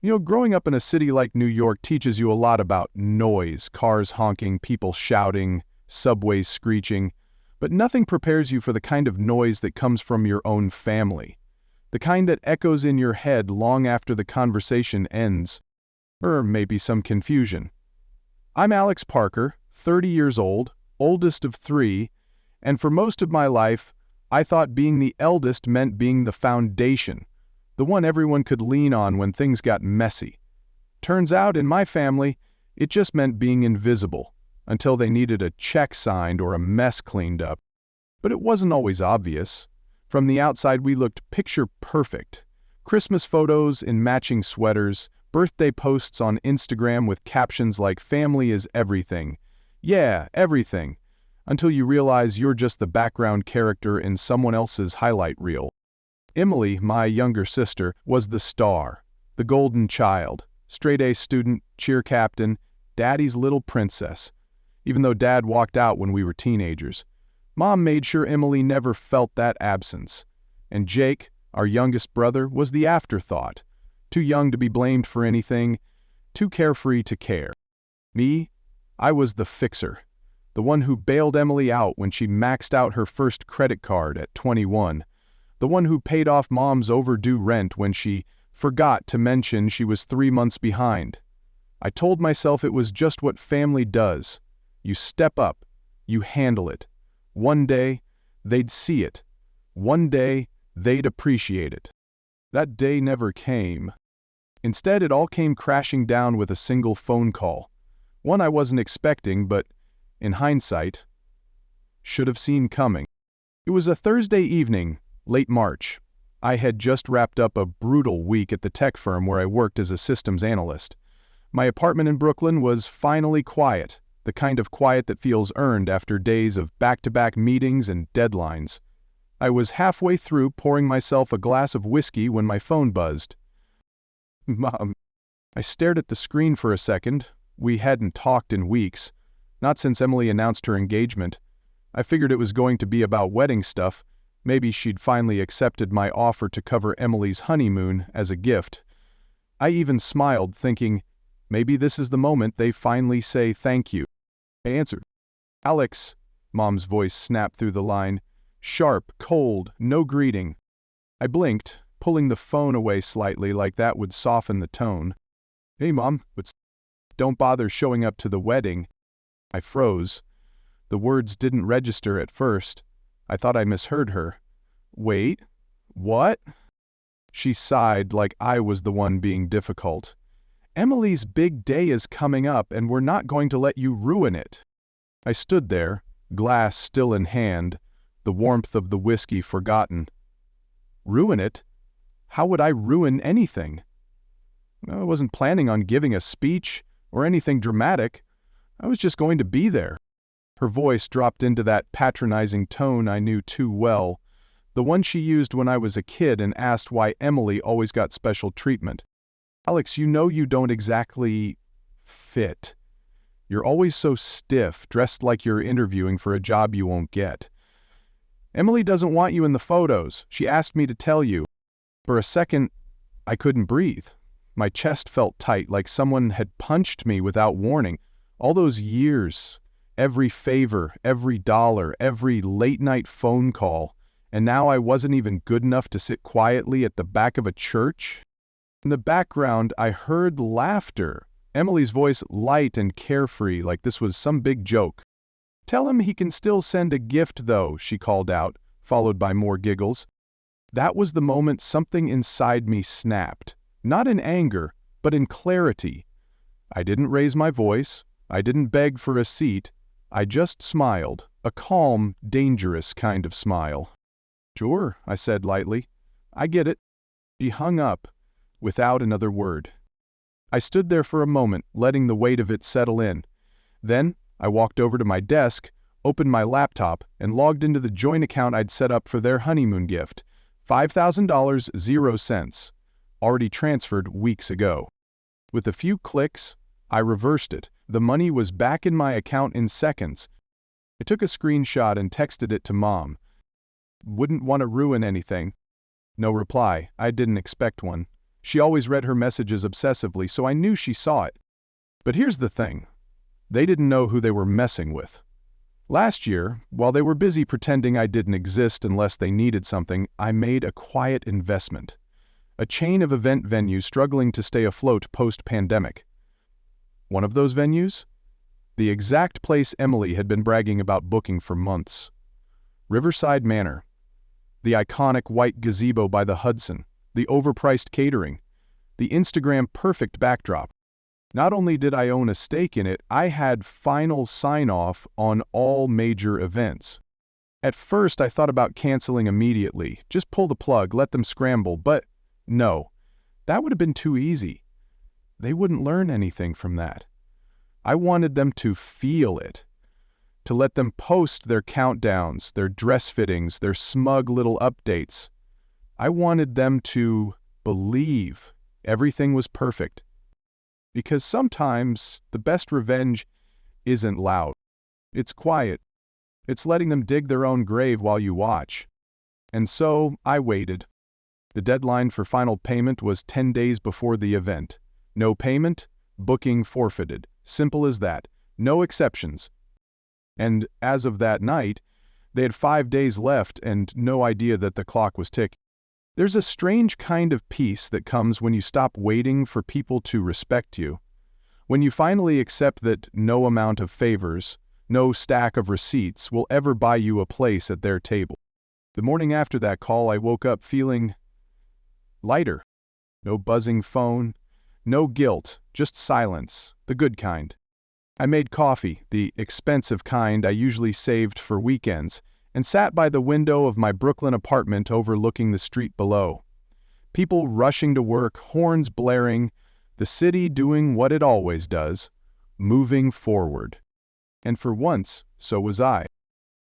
Growing up in a city like New York teaches you a lot about noise, cars honking, people shouting, subways screeching, but nothing prepares you for the kind of noise that comes from your own family, the kind that echoes in your head long after the conversation ends, or maybe some confusion. I'm Alex Parker, 30 years old, oldest of three, and for most of my life, I thought being the eldest meant being the foundation, the one everyone could lean on when things got messy. Turns out, in my family, it just meant being invisible, until they needed a check signed or a mess cleaned up. But it wasn't always obvious. From the outside, we looked picture perfect. Christmas photos in matching sweaters, birthday posts on Instagram with captions like "Family is everything." Yeah, everything. Until you realize you're just the background character in someone else's highlight reel. Emily, my younger sister, was the star, the golden child, straight-A student, cheer captain, daddy's little princess. Even though dad walked out when we were teenagers, mom made sure Emily never felt that absence. And Jake, our youngest brother, was the afterthought, too young to be blamed for anything, too carefree to care. Me, I was the fixer, the one who bailed Emily out when she maxed out her first credit card at 21, the one who paid off mom's overdue rent when she forgot to mention she was 3 months behind. I told myself it was just what family does. You step up, you handle it. One day, they'd see it. One day, they'd appreciate it. That day never came. Instead, it all came crashing down with a single phone call. One I wasn't expecting, but, in hindsight, should have seen coming. It was a Thursday evening, late March. I had just wrapped up a brutal week at the tech firm where I worked as a systems analyst. My apartment in Brooklyn was finally quiet, the kind of quiet that feels earned after days of back-to-back meetings and deadlines. I was halfway through pouring myself a glass of whiskey when my phone buzzed. Mom. I stared at the screen for a second. We hadn't talked in weeks, not since Emily announced her engagement. I figured it was going to be about wedding stuff. Maybe she'd finally accepted my offer to cover Emily's honeymoon as a gift. I even smiled, thinking, maybe this is the moment they finally say thank you. I answered. "Alex," Mom's voice snapped through the line. Sharp, cold, no greeting. I blinked, pulling the phone away slightly like that would soften the tone. "Hey, Mom, don't bother showing up to the wedding." I froze. The words didn't register at first. I thought I misheard her. "Wait, what?" She sighed like I was the one being difficult. "Emily's big day is coming up and we're not going to let you ruin it." I stood there, glass still in hand, the warmth of the whiskey forgotten. Ruin it? How would I ruin anything? I wasn't planning on giving a speech or anything dramatic. I was just going to be there. Her voice dropped into that patronizing tone I knew too well, the one she used when I was a kid and asked why Emily always got special treatment. "Alex, you know you don't exactly fit. You're always so stiff, dressed like you're interviewing for a job you won't get. Emily doesn't want you in the photos. She asked me to tell you." For a second, I couldn't breathe. My chest felt tight, like someone had punched me without warning. All those years, every favor, every dollar, every late-night phone call, and now I wasn't even good enough to sit quietly at the back of a church? In the background, I heard laughter, Emily's voice light and carefree, like this was some big joke. "Tell him he can still send a gift, though," she called out, followed by more giggles. That was the moment something inside me snapped, not in anger, but in clarity. I didn't raise my voice. I didn't beg for a seat. I just smiled, a calm, dangerous kind of smile. "Sure," I said lightly. "I get it." She hung up, without another word. I stood there for a moment, letting the weight of it settle in. Then, I walked over to my desk, opened my laptop, and logged into the joint account I'd set up for their honeymoon gift. $5,000, 0 cents. Already transferred weeks ago. With a few clicks, I reversed it. The money was back in my account in seconds. I took a screenshot and texted it to Mom. "Wouldn't want to ruin anything." No reply. I didn't expect one. She always read her messages obsessively, so I knew she saw it. But here's the thing. They didn't know who they were messing with. Last year, while they were busy pretending I didn't exist unless they needed something, I made a quiet investment. A chain of event venues struggling to stay afloat post-pandemic. One of those venues? The exact place Emily had been bragging about booking for months. Riverside Manor. The iconic white gazebo by the Hudson, the overpriced catering, the Instagram-perfect backdrop. Not only did I own a stake in it, I had final sign-off on all major events. At first, I thought about canceling immediately, just pull the plug, let them scramble, but no, that would have been too easy. They wouldn't learn anything from that. I wanted them to feel it, to let them post their countdowns, their dress fittings, their smug little updates. I wanted them to believe everything was perfect. Because sometimes the best revenge isn't loud. It's quiet. It's letting them dig their own grave while you watch. And so I waited. The deadline for final payment was 10 days before the event. No payment, booking forfeited. Simple as that. No exceptions. And as of that night, they had 5 days left and no idea that the clock was ticking. There's a strange kind of peace that comes when you stop waiting for people to respect you. When you finally accept that no amount of favors, no stack of receipts will ever buy you a place at their table. The morning after that call, I woke up feeling lighter. No buzzing phone, no guilt, just silence, the good kind. I made coffee, the expensive kind I usually saved for weekends, and sat by the window of my Brooklyn apartment overlooking the street below. People rushing to work, horns blaring, the city doing what it always does, moving forward. And for once, so was I.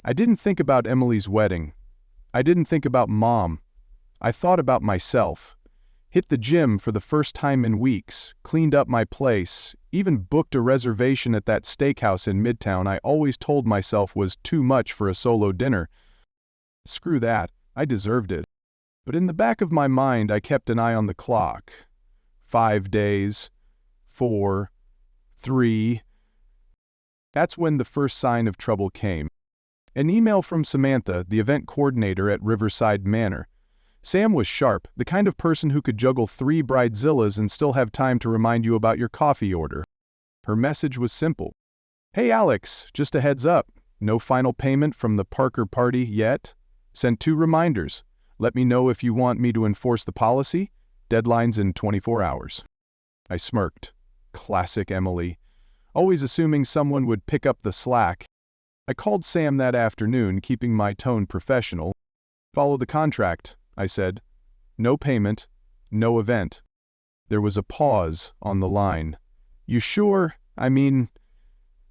I didn't think about Emily's wedding. I didn't think about Mom. I thought about myself. Hit the gym for the first time in weeks, cleaned up my place, even booked a reservation at that steakhouse in Midtown I always told myself was too much for a solo dinner. Screw that, I deserved it. But in the back of my mind, I kept an eye on the clock. 5 days, 4, 3. That's when the first sign of trouble came. An email from Samantha, the event coordinator at Riverside Manor. Sam was sharp, the kind of person who could juggle 3 bridezillas and still have time to remind you about your coffee order. Her message was simple. Hey Alex, just a heads up. No final payment from the Parker party yet? Sent 2 reminders. Let me know if you want me to enforce the policy. Deadline's in 24 hours. I smirked. Classic Emily. Always assuming someone would pick up the slack. I called Sam that afternoon, keeping my tone professional. Follow the contract, I said. No payment, no event. There was a pause on the line. You sure? I mean,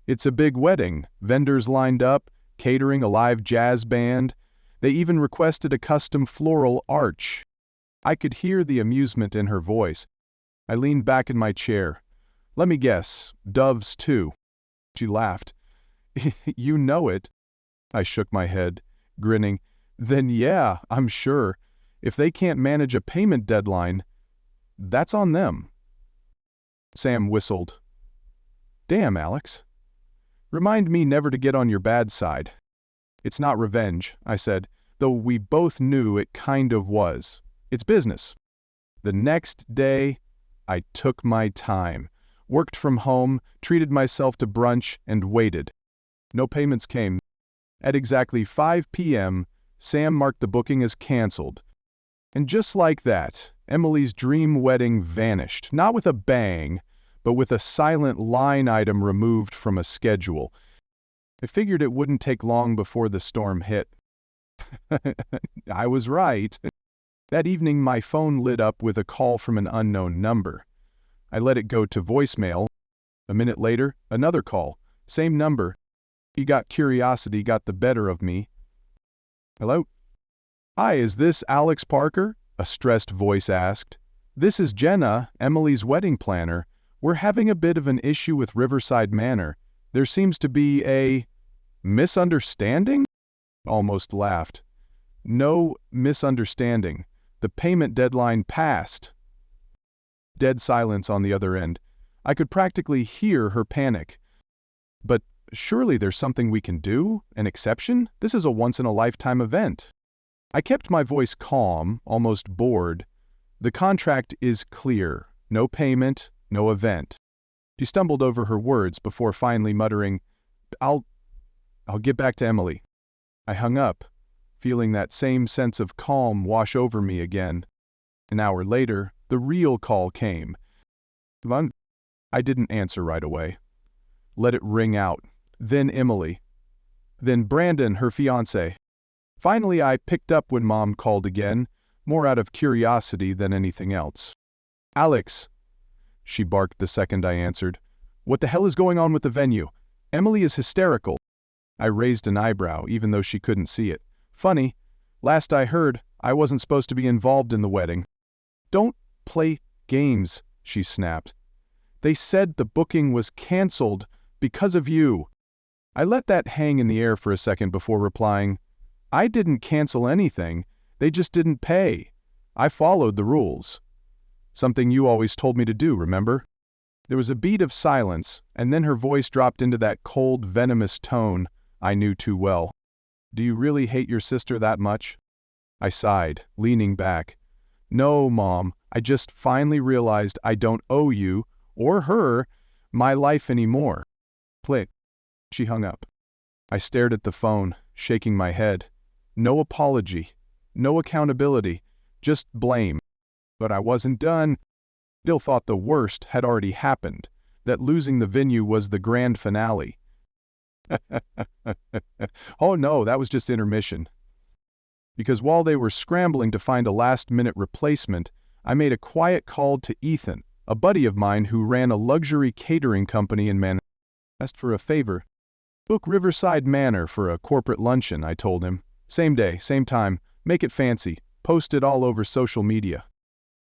it's a big wedding. Vendors lined up, catering, a live jazz band. They even requested a custom floral arch. I could hear the amusement in her voice. I leaned back in my chair. Let me guess, doves too. She laughed. You know it. I shook my head, grinning. Then yeah, I'm sure. If they can't manage a payment deadline, that's on them. Sam whistled. Damn, Alex. Remind me never to get on your bad side. It's not revenge, I said, though we both knew it kind of was. It's business. The next day, I took my time, worked from home, treated myself to brunch, and waited. No payments came. At exactly 5 p.m., Sam marked the booking as canceled. And just like that, Emily's dream wedding vanished, not with a bang, but with a silent line item removed from a schedule. I figured it wouldn't take long before the storm hit. I was right. That evening, my phone lit up with a call from an unknown number. I let it go to voicemail. A minute later, another call. Same number. Curiosity got the better of me. Hello? Hi, is this Alex Parker? A stressed voice asked. This is Jenna, Emily's wedding planner. We're having a bit of an issue with Riverside Manor. There seems to be a misunderstanding? Almost laughed. No misunderstanding. The payment deadline passed. Dead silence on the other end. I could practically hear her panic. But surely there's something we can do? An exception? This is a once-in-a-lifetime event. I kept my voice calm, almost bored. The contract is clear. No payment, no event. She stumbled over her words before finally muttering, I'll get back to Emily. I hung up, feeling that same sense of calm wash over me again. An hour later, the real call came. I didn't answer right away. Let it ring out. Then Emily. Then Brandon, her fiancé. Finally, I picked up when Mom called again, more out of curiosity than anything else. Alex, she barked the second I answered. What the hell is going on with the venue? Emily is hysterical. I raised an eyebrow, even though she couldn't see it. Funny, last I heard, I wasn't supposed to be involved in the wedding. Don't play games, she snapped. They said the booking was canceled because of you. I let that hang in the air for a second before replying, I didn't cancel anything, they just didn't pay. I followed the rules. Something you always told me to do, remember? There was a beat of silence, and then her voice dropped into that cold, venomous tone I knew too well. Do you really hate your sister that much? I sighed, leaning back. No, Mom, I just finally realized I don't owe you, or her, my life anymore. Click. She hung up. I stared at the phone, shaking my head. No apology, no accountability, just blame. But I wasn't done. Still thought the worst had already happened, that losing the venue was the grand finale. Oh no, that was just intermission. Because while they were scrambling to find a last-minute replacement, I made a quiet call to Ethan, a buddy of mine who ran a luxury catering company in Manhattan. Asked for a favor. Book Riverside Manor for a corporate luncheon, I told him. Same day, same time, make it fancy, post it all over social media.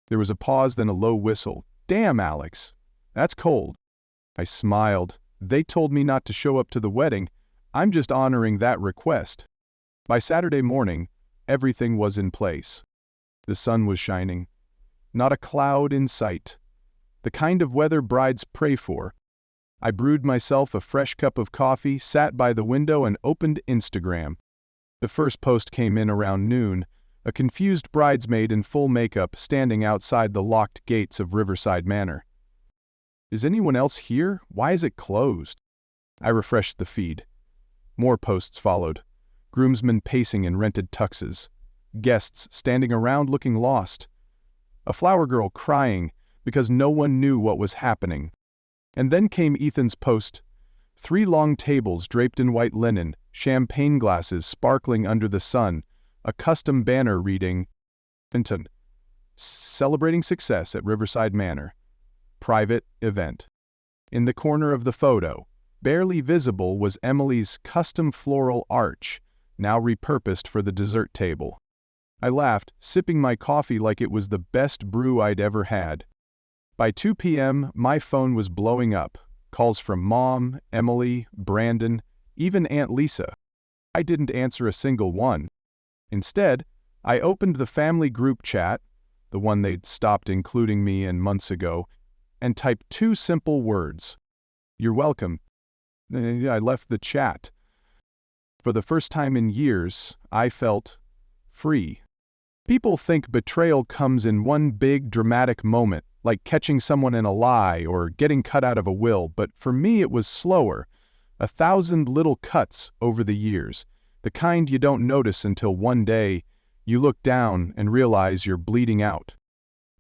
There was a pause, then a low whistle. Damn, Alex. That's cold. I smiled. They told me not to show up to the wedding. I'm just honoring that request. By Saturday morning, everything was in place. The sun was shining. Not a cloud in sight. The kind of weather brides pray for. I brewed myself a fresh cup of coffee, sat by the window, and opened Instagram. The first post came in around noon, a confused bridesmaid in full makeup standing outside the locked gates of Riverside Manor. Is anyone else here? Why is it closed? I refreshed the feed. More posts followed. Groomsmen pacing in rented tuxes. Guests standing around looking lost. A flower girl crying because no one knew what was happening. And then came Ethan's post. 3 long tables draped in white linen, champagne glasses sparkling under the sun, a custom banner reading, Hinton, celebrating success at Riverside Manor. Private event. In the corner of the photo, barely visible, was Emily's custom floral arch, now repurposed for the dessert table. I laughed, sipping my coffee like it was the best brew I'd ever had. By 2 p.m., my phone was blowing up. Calls from Mom, Emily, Brandon, even Aunt Lisa. I didn't answer a single one. Instead, I opened the family group chat, the one they'd stopped including me in months ago, and typed 2 simple words. You're welcome. I left the chat. For the first time in years, I felt free. People think betrayal comes in one big dramatic moment, like catching someone in a lie or getting cut out of a will, but for me it was slower. 1,000 little cuts over the years, the kind you don't notice until one day you look down and realize you're bleeding out.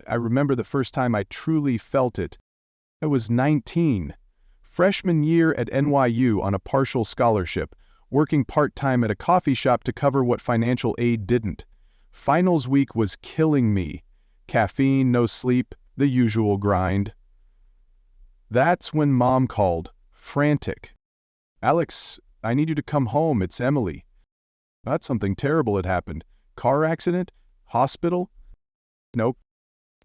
I remember the first time I truly felt it. I was 19, freshman year at NYU on a partial scholarship, working part-time at a coffee shop to cover what financial aid didn't. Finals week was killing me. Caffeine, no sleep, the usual grind. That's when Mom called, frantic. Alex, I need you to come home, it's Emily. Thought something terrible had happened. Car accident? Hospital? Nope.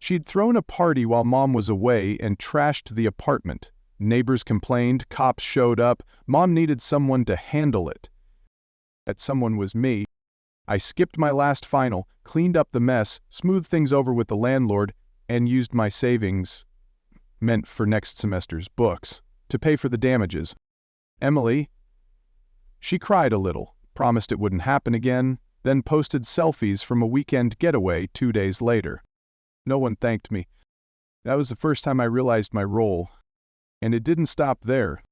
She'd thrown a party while Mom was away and trashed the apartment. Neighbors complained, cops showed up, Mom needed someone to handle it. That someone was me. I skipped my last final, cleaned up the mess, smoothed things over with the landlord, and used my savings, meant for next semester's books, to pay for the damages. Emily, she cried a little, promised it wouldn't happen again, then posted selfies from a weekend getaway 2 days later. No one thanked me. That was the first time I realized my role. And it didn't stop there.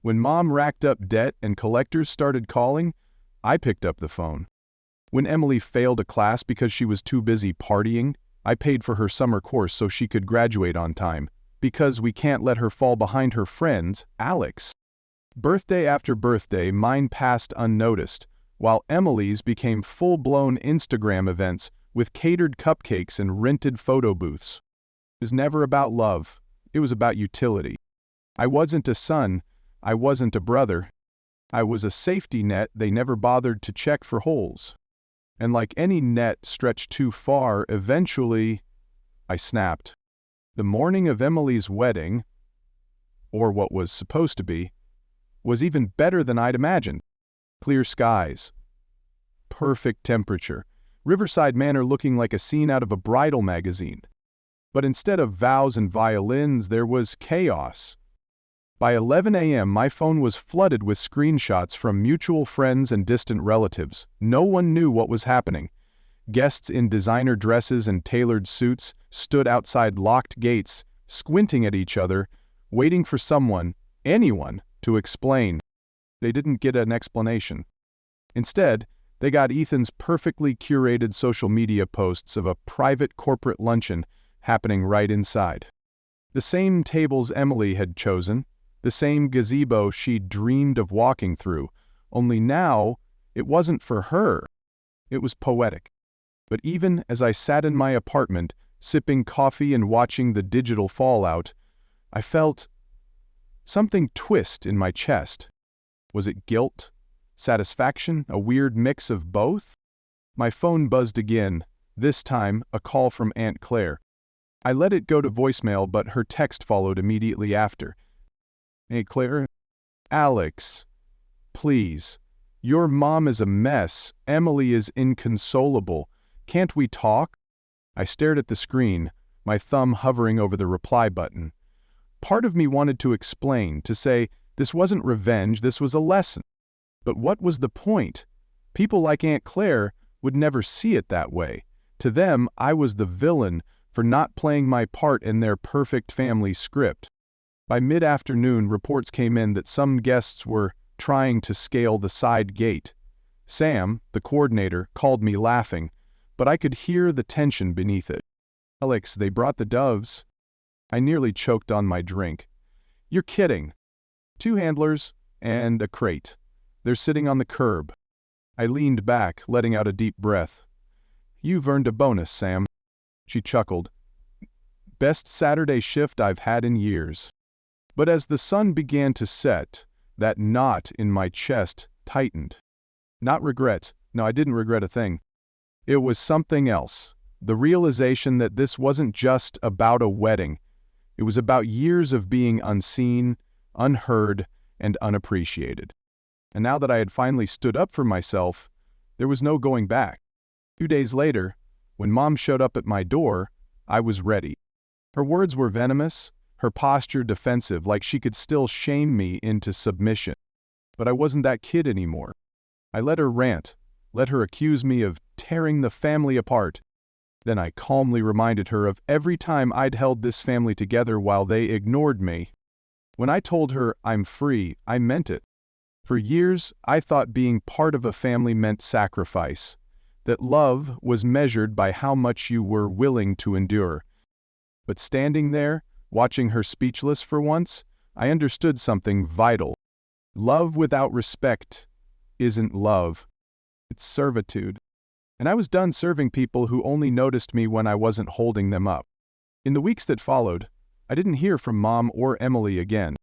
When Mom racked up debt and collectors started calling, I picked up the phone. When Emily failed a class because she was too busy partying, I paid for her summer course so she could graduate on time, because we can't let her fall behind her friends, Alex. Birthday after birthday, mine passed unnoticed, while Emily's became full-blown Instagram events with catered cupcakes and rented photo booths. It was never about love. It was about utility. I wasn't a son. I wasn't a brother. I was a safety net they never bothered to check for holes. And like any net stretched too far, eventually, I snapped. The morning of Emily's wedding, or what was supposed to be, was even better than I'd imagined. Clear skies. Perfect temperature. Riverside Manor looking like a scene out of a bridal magazine. But instead of vows and violins, there was chaos. By 11 a.m., my phone was flooded with screenshots from mutual friends and distant relatives. No one knew what was happening. Guests in designer dresses and tailored suits stood outside locked gates, squinting at each other, waiting for someone, anyone, to explain. They didn't get an explanation. Instead, they got Ethan's perfectly curated social media posts of a private corporate luncheon happening right inside. The same tables Emily had chosen, the same gazebo she'd dreamed of walking through, only now it wasn't for her. It was poetic. But even as I sat in my apartment, sipping coffee and watching the digital fallout, I felt something twist in my chest. Was it guilt? Satisfaction? A weird mix of both? My phone buzzed again, this time a call from Aunt Claire. I let it go to voicemail, but her text followed immediately after. Hey Claire? Alex, please. Your mom is a mess. Emily is inconsolable. Can't we talk? I stared at the screen, my thumb hovering over the reply button. Part of me wanted to explain, to say, this wasn't revenge, this was a lesson. But what was the point? People like Aunt Claire would never see it that way. To them, I was the villain for not playing my part in their perfect family script. By mid-afternoon, reports came in that some guests were trying to scale the side gate. Sam, the coordinator, called me laughing, but I could hear the tension beneath it. Alex, they brought the doves. I nearly choked on my drink. You're kidding. 2 handlers and a crate. They're sitting on the curb. I leaned back, letting out a deep breath. You've earned a bonus, Sam. She chuckled. Best Saturday shift I've had in years. But as the sun began to set, that knot in my chest tightened. Not regret. No, I didn't regret a thing. It was something else. The realization that this wasn't just about a wedding. It was about years of being unseen, unheard, and unappreciated. And now that I had finally stood up for myself, there was no going back. 2 days later, when Mom showed up at my door, I was ready. Her words were venomous, her posture defensive, like she could still shame me into submission. But I wasn't that kid anymore. I let her rant, let her accuse me of tearing the family apart. Then I calmly reminded her of every time I'd held this family together while they ignored me. When I told her I'm free, I meant it. For years, I thought being part of a family meant sacrifice, that love was measured by how much you were willing to endure. But standing there, watching her speechless for once, I understood something vital. Love without respect isn't love. It's servitude. And I was done serving people who only noticed me when I wasn't holding them up. In the weeks that followed, I didn't hear from Mom or Emily again.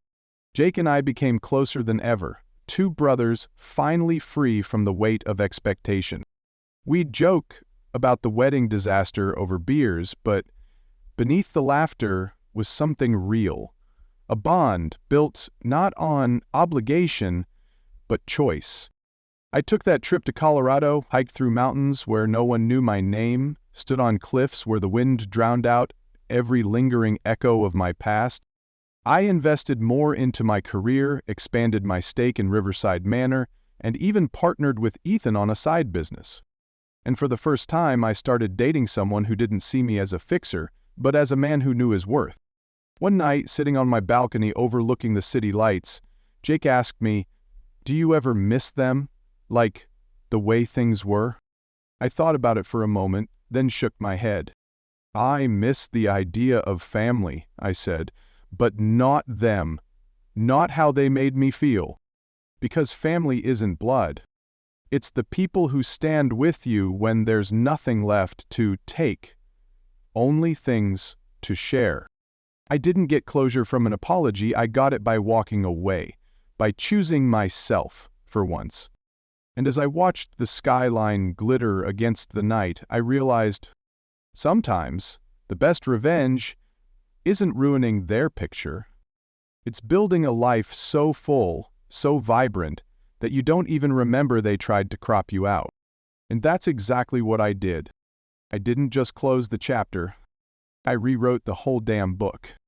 Jake and I became closer than ever, 2 brothers finally free from the weight of expectation. We'd joke about the wedding disaster over beers, but beneath the laughter was something real. A bond built not on obligation, but choice. I took that trip to Colorado, hiked through mountains where no one knew my name, stood on cliffs where the wind drowned out every lingering echo of my past. I invested more into my career, expanded my stake in Riverside Manor, and even partnered with Ethan on a side business. And for the first time, I started dating someone who didn't see me as a fixer, but as a man who knew his worth. One night, sitting on my balcony overlooking the city lights, Jake asked me, "Do you ever miss them? Like, the way things were?" I thought about it for a moment, then shook my head. "I miss the idea of family," I said, "but not them. Not how they made me feel. Because family isn't blood. It's the people who stand with you when there's nothing left to take. Only things to share." I didn't get closure from an apology, I got it by walking away, by choosing myself, for once. And as I watched the skyline glitter against the night, I realized, sometimes, the best revenge isn't ruining their picture. It's building a life so full, so vibrant, that you don't even remember they tried to crop you out. And that's exactly what I did. I didn't just close the chapter. I rewrote the whole damn book.